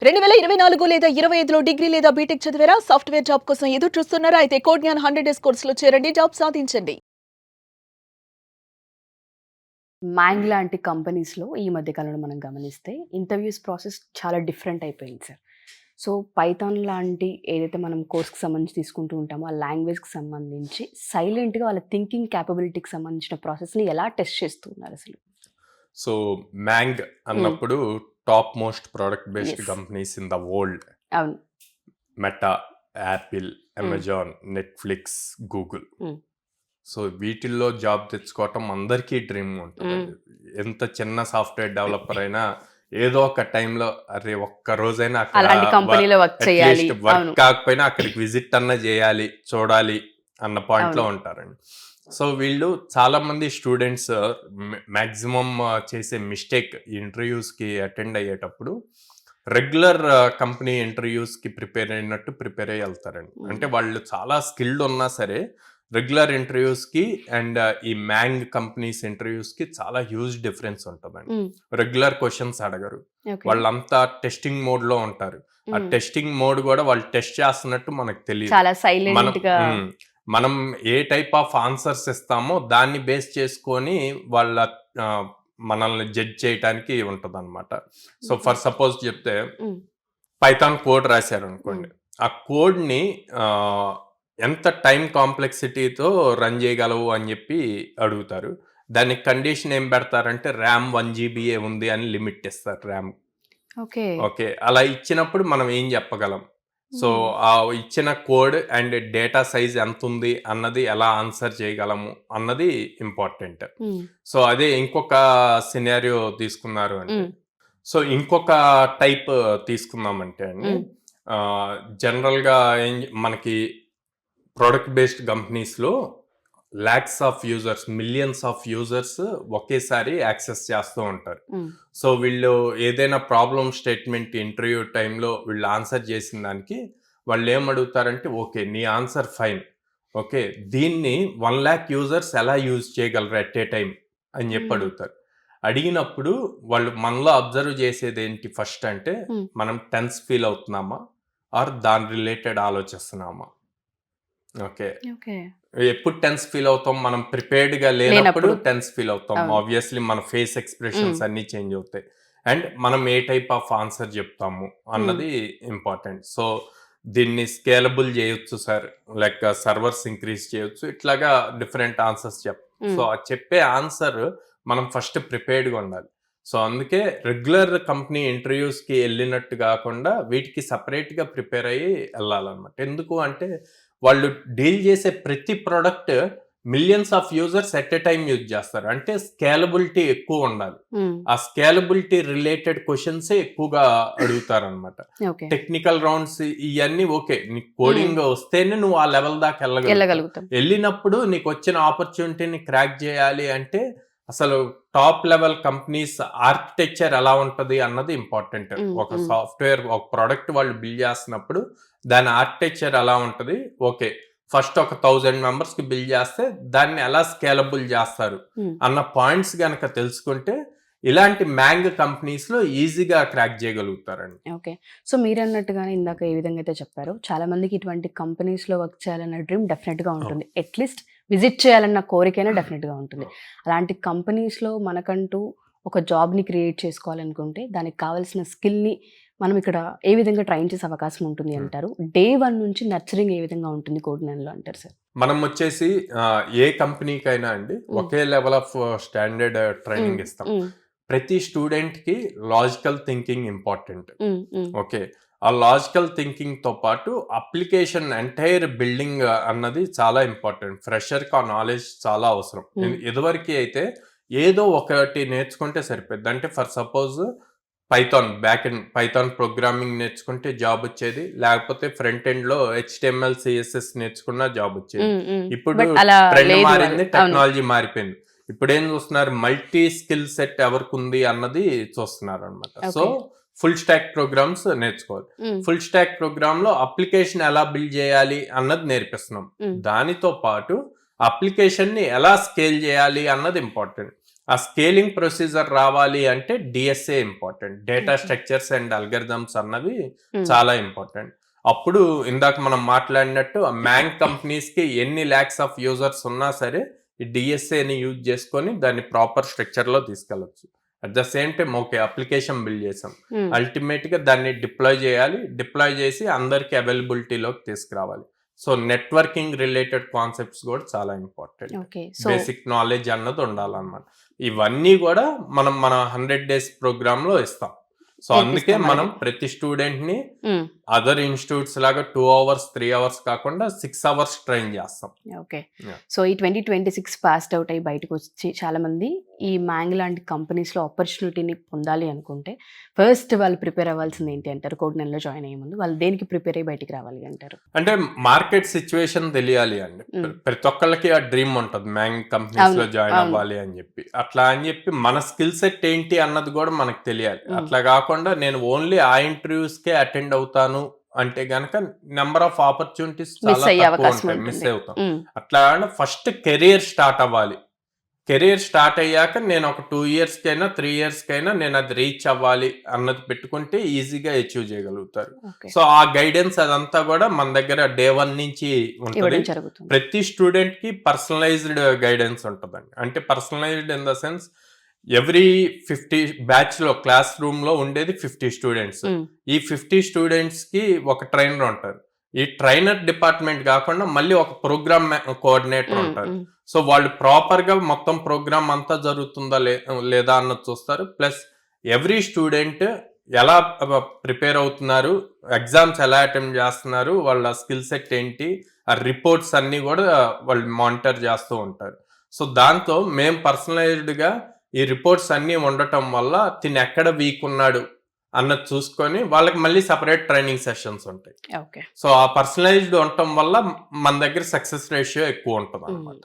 2024 లేదా 25లో డిగ్రీ లేదా బీటెక్ చదివారా? సాఫ్ట్‌వేర్ జాబ్ కోసం ఎదురు చూస్తున్నారా? అయితే కోడ్ జ్ఞాన్ 100 డేస్ కోర్సులో చేరండి. జాబ్ సాధించండి. మ్యాంగ్ లాంటి కంపెనీస్‌లో ఈ మధ్య కాలంలో మనం గమనిస్తే ఇంటర్వ్యూస్ ప్రాసెస్ చాలా డిఫరెంట్ అయిపోయింది సార్. సో, పైథాన్ లాంటి ఏదైతే మనం కోర్స్‌కి సంబంధించి తీసుకుంటూ ఉంటామో, ఆ లాంగ్వేజ్‌కి సంబంధించి సైలెంట్‌గా వాళ్ళ థింకింగ్ కేపబిలిటీకి సంబంధించిన ప్రాసెస్‌ని ఎలా టెస్ట్ చేస్తూ ఉన్నారసలు? సో, మ్యాంగ్ అన్నప్పుడు top most product based yes. Companies in the world. అవును. Meta, Apple, Amazon, Netflix, Google. Hmm. So, వీటిల్లో జాబ్ తెచ్చుకోవటం అందరికీ డ్రీమ్ ఉంటుంది. ఎంత చిన్న సాఫ్ట్‌వేర్ డెవలపర్ అయినా ఏదో ఒక టైంలో అరే ఒక్క రోజైనా అక్కడ అలాంటి కంపెనీలో వర్క్ చేయాలి. అట్‌లీస్ట్ వర్క్ అవును. కాకపోయినా అక్కడికి విజిట్ అన్నా చేయాలి, చూడాలి అన్న పాయింట్‌లో అవును. ఉంటారండి. సో, వీళ్ళు చాలామంది స్టూడెంట్స్ మ్యాక్సిమం చేసే మిస్టేక్ ఇంటర్వ్యూస్‌కి అటెండ్ అయ్యేటప్పుడు రెగ్యులర్ కంపెనీ ఇంటర్వ్యూస్‌కి ప్రిపేర్ అయినట్టు ప్రిపేర్ అయ్యి వెళ్తారండి. అంటే వాళ్ళు చాలా స్కిల్డ్ ఉన్నా సరే రెగ్యులర్ ఇంటర్వ్యూస్‌కి అండ్ ఈ మ్యాంగ్ కంపెనీస్ ఇంటర్వ్యూస్‌కి చాలా హ్యూజ్ డిఫరెన్స్ ఉంటుందండి. హ్మ్. రెగ్యులర్ క్వశ్చన్స్ అడగరు. ఓకే. వాళ్ళంతా టెస్టింగ్ మోడ్‌లో ఉంటారు. ఆ హ్మ్. టెస్టింగ్ మోడ్ కూడా వాళ్ళు టెస్ట్ చేస్తున్నట్టు మనకు తెలియదు. చాలా మనం సైలెంట్‌గా మనం ఏ టైప్ ఆఫ్ ఆన్సర్స్ ఇస్తామో దాన్ని బేస్ చేసుకొని వాళ్ళ మనల్ని జడ్జ్ చేయడానికి ఉంటదన్నమాట. సో, ఫర్ సపోజ్ చెప్తే హ్మ్. పైథాన్ కోడ్ రాశారనుకోండి. ఆ కోడ్‌ని ఎంత టైమ్ కాంప్లెక్సిటీతో రన్ చేయగలవు అని చెప్పి అడుగుతారు. దానికి కండిషన్ ఏం పెడతారంటే ర్యామ్ 1 జీబీయే ఉంది అని లిమిట్ ఇస్తారు ర్యామ్. ఓకే. ఓకే. అలా ఇచ్చినప్పుడు మనం ఏం చెప్పగలం? సో, హ్మ్. ఆ ఇచ్చిన కోడ్ అండ్ డేటా సైజ్ ఎంతుంది అన్నది ఎలా ఆన్సర్ చేయగలము అన్నది ఇంపార్టెంట్. హ్మ్. సో, అదే ఇంకొక సినారియో తీసుకున్నారు అంటే, హ్మ్. సో, ఇంకొక టైప్ తీసుకుందామంటే అండి, హ్మ్. జనరల్‌గా మనకి ప్రొడక్ట్ బేస్డ్ కంపెనీస్‌లో lakhs of users, millions of users ఒకేసారి యాక్సెస్ చేస్తూ ఉంటారు. హ్మ్. సో, వీళ్ళు ఏదైనా ప్రాబ్లమ్ స్టేట్మెంట్ ఇంటర్వ్యూ టైంలో వీళ్ళు ఆన్సర్ చేసిన దానికి వాళ్ళు ఏమడుగుతారంటే, ఓకే నీ ఆన్సర్ ఫైన్. ఓకే. దీన్ని 1,00,000 యూజర్స్ ఎలా యూజ్ చేయగలరు ఎట్ ఏ టైమ్ అని చెప్పి హ్మ్. అడుగుతారు. అడిగినప్పుడు వాళ్ళు మనలో అబ్జర్వ్ చేసేది ఏంటి ఫస్ట్ అంటే, హ్మ్. మనం టెన్స్ ఫీల్ అవుతున్నామా? ఆర్ దాని రిలేటెడ్ ఆలోచిస్తున్నామా? ఓకే. ఓకే. ఎప్పుడు టెన్స్ ఫీల్ అవుతాం? మనం ప్రిపేర్డ్‌గా లేనప్పుడు లేనప్పుడు. టెన్స్ ఫీల్ అవుతాం. అవును. ఆబ్వియస్‌లీ మన ఫేస్ ఎక్స్‌ప్రెషన్స్ హ్మ్. అన్నీ చేంజ్ అవుతాయి. అండ్ మనం ఏ టైప్ ఆఫ్ ఆన్సర్ చెప్తాము హ్మ్. అన్నది ఇంపార్టెంట్. సో, దీన్ని స్కేలబుల్ చేయొచ్చు సార్. లైక్ సర్వర్స్ ఇంక్రీజ్ చేయొచ్చు. ఇట్లాగా డిఫరెంట్ ఆన్సర్స్ సో, హ్మ్. ఆ చెప్పే ఆన్సర్ మనం ఫస్ట్ ప్రిపేర్డ్‌గా ఉండాలి. సో, అందుకే రెగ్యులర్ కంపెనీ ఇంటర్వ్యూస్‌కి ఎళ్ళినట్టు గాకుండా వీటికి సెపరేట్‌గా ప్రిపేర్ అయ్యి ఎళ్ళాలన్నమాట. ఎందుకు అంటే వాళ్ళు డీల్ చేసే ప్రతి product millions of users at a time use చేస్తారు. అంటే స్కేలబిలిటీ ఎక్కువ ఉండాలి. హ్మ్. ఆ స్కేలబిలిటీ రిలేటెడ్ క్వెషన్సే ఎక్కువగా అడుగుతారనమాట. ఓకే. టెక్నికల్ రౌండ్స్ ఇయన్నీ ఓకే. నీకు హ్మ్. కోడింగ్ వస్తేనే నువ్వు ఆ లెవెల్ దాకా ఎళ్ళగలుగుతావు. ఎళ్ళగలుగుతాం. ఎళ్ళినప్పుడు నీకొచ్చిన ఆపర్చునిటీని క్రాక్ చేయాలి అంటే అసలు టాప్ లెవెల్ కంపెనీస్ ఆర్కిటెక్చర్ ఎలా ఉంటది అన్నది ఇంపార్టెంట్. హ్మ్. ఒక హ్మ్. సాఫ్ట్‌వేర్, ఒక ప్రొడక్ట్ వాళ్ళు బిల్డ్ చేస్తున్నప్పుడు దాని ఆర్కిటెక్చర్ ఎలా ఉంటది? ఓకే. ఫస్ట్ ఒక 1000 మెంబర్స్‌కి బిల్డ్ చేస్తే దాన్ని ఎలా స్కేలబుల్ చేస్తారు హ్మ్. అన్న పాయింట్స్ గనక తెలుసుకుంటే ఇలాంటి మ్యాంగ్ కంపెనీస్‌లో ఈజీగా క్రాక్ చేయగలుగుతారండి. ఓకే. సో, మీరన్నట్టుగానే ఇందాక ఏ విధంగా అయితే చెప్పారో, చాలా మందికి ఇటువంటి కంపెనీస్‌లో వర్క్ చేయాలన్న డ్రీమ్ డెఫినెట్‌గా అవును. ఉంటుంది. అట్‌లీస్ట్ విజిట్ చేయాలన్న కోరికైనా డెఫినెట్‌గా ఉంటుంది. అలాంటి కంపెనీస్‌లో మనకంటూ ఒక జాబ్‌ని క్రియేట్ చేసుకోవాలనుకుంటే, దానికి కావాల్సిన స్కిల్‌ని మనం ఇక్కడ ఏ విధంగా ట్రైన్ చేసే అవకాశం ఉంటుంది హ్మ్. అంటారు? డే 1 నుంచి నర్చరింగ్ ఏ విధంగా ఉంటుంది కోడ్9లో అంటారు సార్? మనం వచ్చేసి ఏ కంపెనీకైనా అండి హ్మ్. ఒకే లెవెల్ ఆఫ్ స్టాండర్డ్ హ్మ్. ట్రైనింగ్ ఇస్తాం. హ్మ్. ప్రతి స్టూడెంట్‌కి లాజికల్ థింకింగ్ ఇంపార్టెంట్. హ్మ్. హ్మ్. ఓకే. ఆ లాజికల్ థింకింగ్‌తో పాటు అప్లికేషన్ ఎంటైర్ బిల్డింగ్ అన్నది చాలా ఇంపార్టెంట్. ఫ్రెషర్‌కి ఆ నాలెడ్జ్ చాలా అవసరం. హ్మ్. ఇదివరకి అయితే ఏదో ఒకటి నేర్చుకుంటే సరిపోద్ది. అంటే ఫర్ సపోజ్ పైథాన్ ప్రోగ్రామింగ్ నేర్చుకుంటే జాబ్ వచ్చేది. లేకపోతే ఫ్రంట్ ఎండ్‌లో హెచ్‌టీఎంఎల్, సీఎస్ఎస్ నేర్చుకున్న జాబ్ వచ్చేది. హ్మ్. హ్మ్. ఇప్పుడు బట్ అలా ట్రెండ్ లేదు అది. మారింది, అవును. టెక్నాలజీ మారిపోయింది. ఇప్పుడేం చూస్తున్నారు మల్టీ స్కిల్ సెట్ ఎవరికుంది అన్నది చూస్తున్నారనమాట. So, okay. Full stack programs నేర్చుకోవాలి. హ్మ్. ఫుల్ స్టాక్ ప్రోగ్రామ్‌లో అప్లికేషన్ ఎలా బిల్డ్ చేయాలి అన్నది నేర్పిస్తున్నాం. హ్మ్. దానితో పాటు అప్లికేషన్‌ని ఎలా స్కేల్ చేయాలి అన్నది ఇంపార్టెంట్. ఆ స్కేలింగ్ ప్రొసీజర్ రావాలి అంటే DSA important, data Okay. Structures and algorithms అన్నవి Hmm. చాలా ఇంపార్టెంట్. అప్పుడు ఇందాక మనం మాట్లాడినట్టు ఆ మ్యాంగ్ కంపెనీస్ కి ఎన్ని ల్యాక్స్ ఆఫ్ యూజర్స్ ఉన్నా సరే ఈ డిఎస్ఏని యూజ్ చేసుకొని దాన్ని ప్రాపర్ స్ట్రక్చర్ లో తీసుకెళ్ళచ్చు. At the same time okay application build చేసాం, Hmm. అల్టిమేట్ గా దాన్ని డిప్లాయ్ చేయాలి, డిప్లాయ్ చేసి అందరికి అవైలబిలిటీలోకి తీసుకురావాలి. సో నెట్వర్కింగ్ రిలేటెడ్ కాన్సెప్ట్స్ కూడా చాలా important. Okay. So basic knowledge అన్నది ఉండాలన్నమాట. ఇవన్నీ కూడా మనం మన 100 డేస్ ప్రోగ్రామ్ లో ఇస్తాం. సో అందుకే నేర్పిస్తాం మనం వాళ్ళకి. ప్రతి స్టూడెంట్ ని Hmm. అదర్ ఇన్స్టిట్యూట్స్ లాగా 2 అవర్స్ 3 అవర్స్ కాకుండా 6 అవర్స్ ట్రైన్ చేస్తాం. ఓకే. Yeah. సో ఈ 2026 పాస్డ్ అవుట్ అయ్యి బయటకు వచ్చి చాలా మంది ఈ మ్యాంగ్ లాంటి కంపెనీస్లో ఆపర్చునిటీని పొందాలి అనుకుంటే ఫస్ట్ వాళ్ళు ప్రిపేర్ అవ్వాల్సింది ఏంటి అంటారు? కోడ్ నెలలో జాయిన్ అయ్యే ముందు వాళ్ళు దేనికి ప్రిపేర్ అయ్యి బయటికి రావాలి అంటారు? అంటే మార్కెట్ సిచ్యువేషన్ తెలియాలి అండి. ప్రతి ఒక్కళ్ళకి ఆ డ్రీమ్ ఉంటుంది మ్యాంగ్ కంపెనీస్ లో అవును, జాయిన్ అవును. అవ్వాలి అని చెప్పి. అట్లా అని చెప్పి మన స్కిల్ సెట్ ఏంటి అన్నది కూడా మనకు తెలియాలి. Mm. అట్లా కాకుండా నేను ఓన్లీ ఆ ఇంటర్వ్యూస్ కే అటెండ్ అవుతాను అంటే గనక నెంబర్ ఆఫ్ ఆపర్చునిటీస్ మిస్ చాలా అయ్యే తక్కువ అవకాశం ఉంటాయి, మిస్ ఉంటుంది. అవుతాం. Hmm. అట్లా ఫస్ట్ కెరియర్ స్టార్ట్ అవ్వాలి. కెరియర్ స్టార్ట్ అయ్యాక నేను ఒక 2 ఇయర్స్ కైనా 3 ఇయర్స్ కైనా నేను అది రీచ్ అవ్వాలి అన్నది పెట్టుకుంటే ఈజీగా అచీవ్ చేయగలుగుతారు. ఓకే. సో ఆ గైడెన్స్ అదంతా కూడా మన దగ్గర డే 1 నుంచి ఉంటుంది. ఇవ్వడం జరుగుతుంది. ప్రతి స్టూడెంట్ కి పర్సనలైజ్డ్ గైడెన్స్ ఉంటుందండి. అంటే personalised in the sense every 50 batch లో క్లాస్ రూమ్ లో ఉండేది 50 స్టూడెంట్స్. Hmm. ఈ 50 స్టూడెంట్స్ కి ఒక ట్రైనర్ ఉంటారు. ఈ ట్రైనర్ డిపార్ట్మెంట్ కాకుండా మళ్ళీ ఒక ప్రోగ్రామ్ కోఆర్డినేటర్ Hmm. ఉంటారు. Hmm. సో వాళ్ళు ప్రాపర్ గా మొత్తం ప్రోగ్రామ్ అంతా జరుగుతుందా లేదా అన్నది చూస్తారు. ప్లస్ ఎవ్రీ స్టూడెంట్ ఎలా ప్రిపేర్ అవుతున్నారు, ఎగ్జామ్స్ ఎలా అటెంప్ట్ చేస్తున్నారు, వాళ్ళ స్కిల్ సెట్ ఏంటి, ఆ రిపోర్ట్స్ అన్ని కూడా వాళ్ళు మానిటర్ చేస్తూ ఉంటారు. సో దాంతో మేము పర్సనలైజ్డ్ గా ఈ రిపోర్ట్స్ అన్ని ఉండటం వల్ల తిని ఎక్కడ వీక్ ఉన్నాడు అన్నది చూసుకొని వాళ్ళకి మళ్ళీ సపరేట్ ట్రైనింగ్ సెషన్స్ ఉంటాయి. ఓకే. సో ఆ పర్సనలైజ్డ్ ఉండటం వల్ల మన దగ్గర సక్సెస్ రేషియో ఎక్కువ ఉంటుంది అన్నమాట.